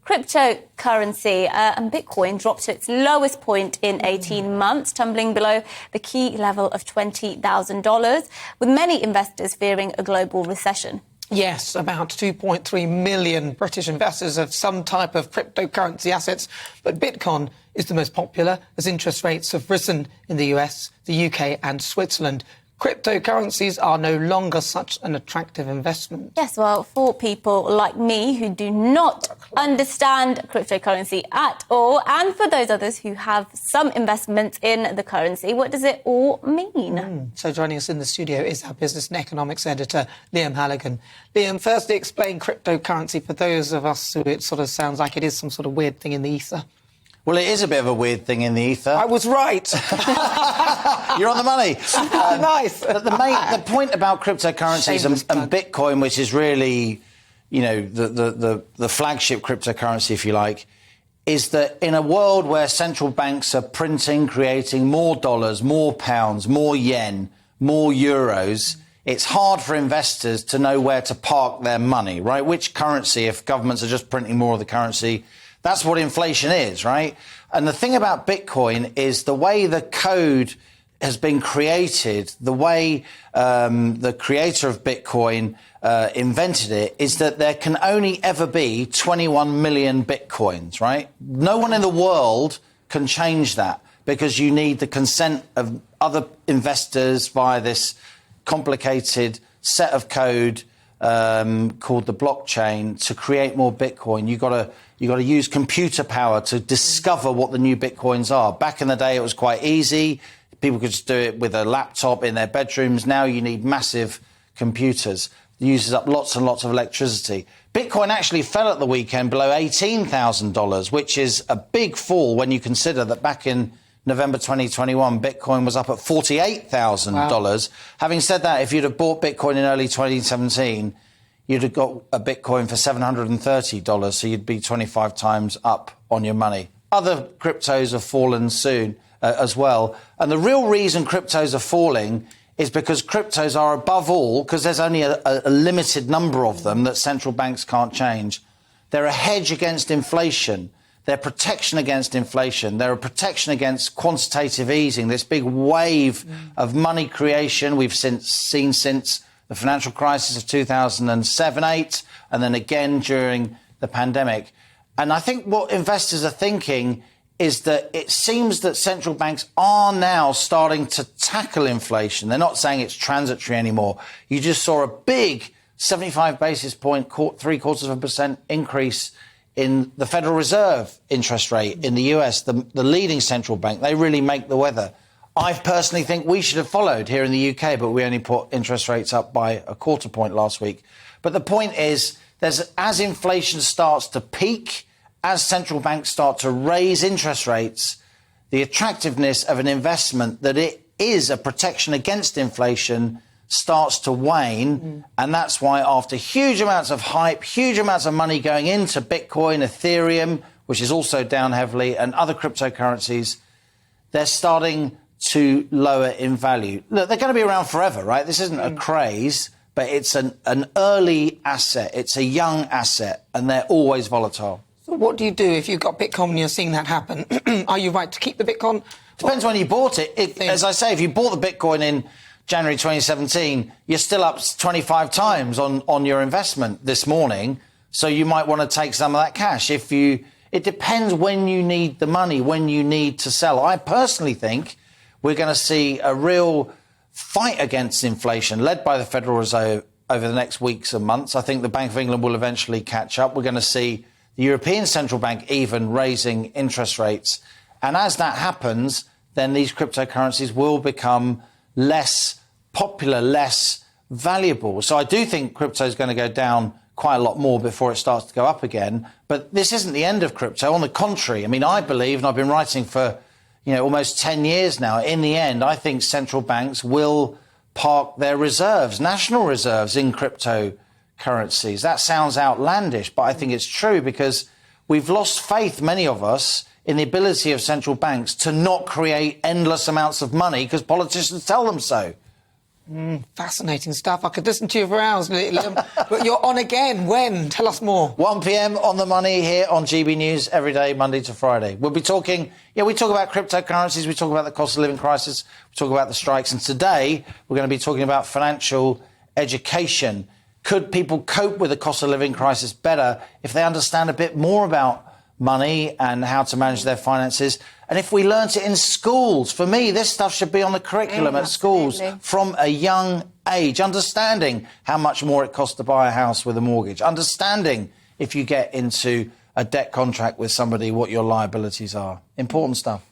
cryptocurrency, and Bitcoin dropped to its lowest point in 18 months, tumbling below the key level of $20,000, with many investors fearing a global recession. Yes, about 2.3 million British investors have some type of cryptocurrency assets, but Bitcoin is the most popular as interest rates have risen in the US, the UK and Switzerland. Cryptocurrencies are no longer such an attractive investment. Yes, well, for people like me who do not understand cryptocurrency at all, and for those others who have some investments in the currency, what does it all mean? So joining us in the studio is our business and economics editor, Liam Halligan. Liam, firstly explain cryptocurrency for those of us who it sort of sounds like it is some sort of weird thing in the ether. Well, it is a bit of a weird thing in the ether. I was right. You're on the money. Nice. The point about cryptocurrencies and Bitcoin, which is really, the flagship cryptocurrency, if you like, is that in a world where central banks are printing, creating more dollars, more pounds, more yen, more euros, it's hard for investors to know where to park their money, right? Which currency, if governments are just printing more of the currency, that's what inflation is, right? And the thing about Bitcoin is the way the code has been created, the way the creator of Bitcoin invented it, is that there can only ever be 21 million Bitcoins, right? No one in the world can change that because you need the consent of other investors via this complicated set of code called the blockchain to create more Bitcoin. You got to use computer power to discover what the new Bitcoins are. Back in the day, it was quite easy. People could just do it with a laptop in their bedrooms. Now you need massive computers. It uses up lots and lots of electricity. Bitcoin actually fell at the weekend below $18,000, which is a big fall when you consider that back in November 2021, Bitcoin was up at $48,000. Wow. Having said that, if you'd have bought Bitcoin in early 2017, you'd have got a Bitcoin for $730, so you'd be 25 times up on your money. Other cryptos have fallen soon as well. And the real reason cryptos are falling is because cryptos are above all, because there's only a limited number of them that central banks can't change. They're a hedge against inflation. They're protection against inflation. They're a protection against quantitative easing, this big wave of money creation we've seen since the financial crisis of 2007-8, and then again during the pandemic. And I think what investors are thinking is that it seems that central banks are now starting to tackle inflation. They're not saying it's transitory anymore. You just saw a big 75 basis point, 0.75% increase in the Federal Reserve interest rate in the US, the leading central bank. They really make the weather. I personally think we should have followed here in the UK, but we only put interest rates up by a quarter point last week. But the point is, as inflation starts to peak, as central banks start to raise interest rates, the attractiveness of an investment that it is a protection against inflation starts to wane. And that's why after huge amounts of hype, huge amounts of money going into Bitcoin, Ethereum, which is also down heavily, and other cryptocurrencies, they're starting to lower in value. Look, they're going to be around forever, right? This isn't a craze, but it's an early asset. It's a young asset, and they're always volatile. So what do you do if you've got Bitcoin and you're seeing that happen? Are you right to keep the Bitcoin? Depends when you bought it. As I say, if you bought the Bitcoin in January 2017, you're still up 25 times on your investment this morning. So you might want to take some of that cash. It depends when you need the money, when you need to sell. I personally think we're going to see a real fight against inflation led by the Federal Reserve over the next weeks and months. I think the Bank of England will eventually catch up. We're going to see the European Central Bank even raising interest rates. And as that happens, then these cryptocurrencies will become less popular, less valuable. So I do think crypto is going to go down quite a lot more before it starts to go up again. But this isn't the end of crypto. On the contrary, I mean, I believe, and I've been writing for almost 10 years now, in the end, I think central banks will park their reserves, national reserves, in cryptocurrencies. That sounds outlandish, but I think it's true because we've lost faith, many of us, in the ability of central banks to not create endless amounts of money because politicians tell them so. Fascinating stuff. I could listen to you for hours, Liam. But you're on again. When? Tell us more. 1 p.m. on the money here on GB News every day, Monday to Friday. We'll be talking, we talk about cryptocurrencies, we talk about the cost of living crisis, we talk about the strikes. And today we're going to be talking about financial education. Could people cope with the cost of living crisis better if they understand a bit more about money and how to manage their finances? And if we learnt it in schools, for me, this stuff should be on the curriculum at schools from a young age, understanding how much more it costs to buy a house with a mortgage, understanding if you get into a debt contract with somebody what your liabilities are. Important stuff.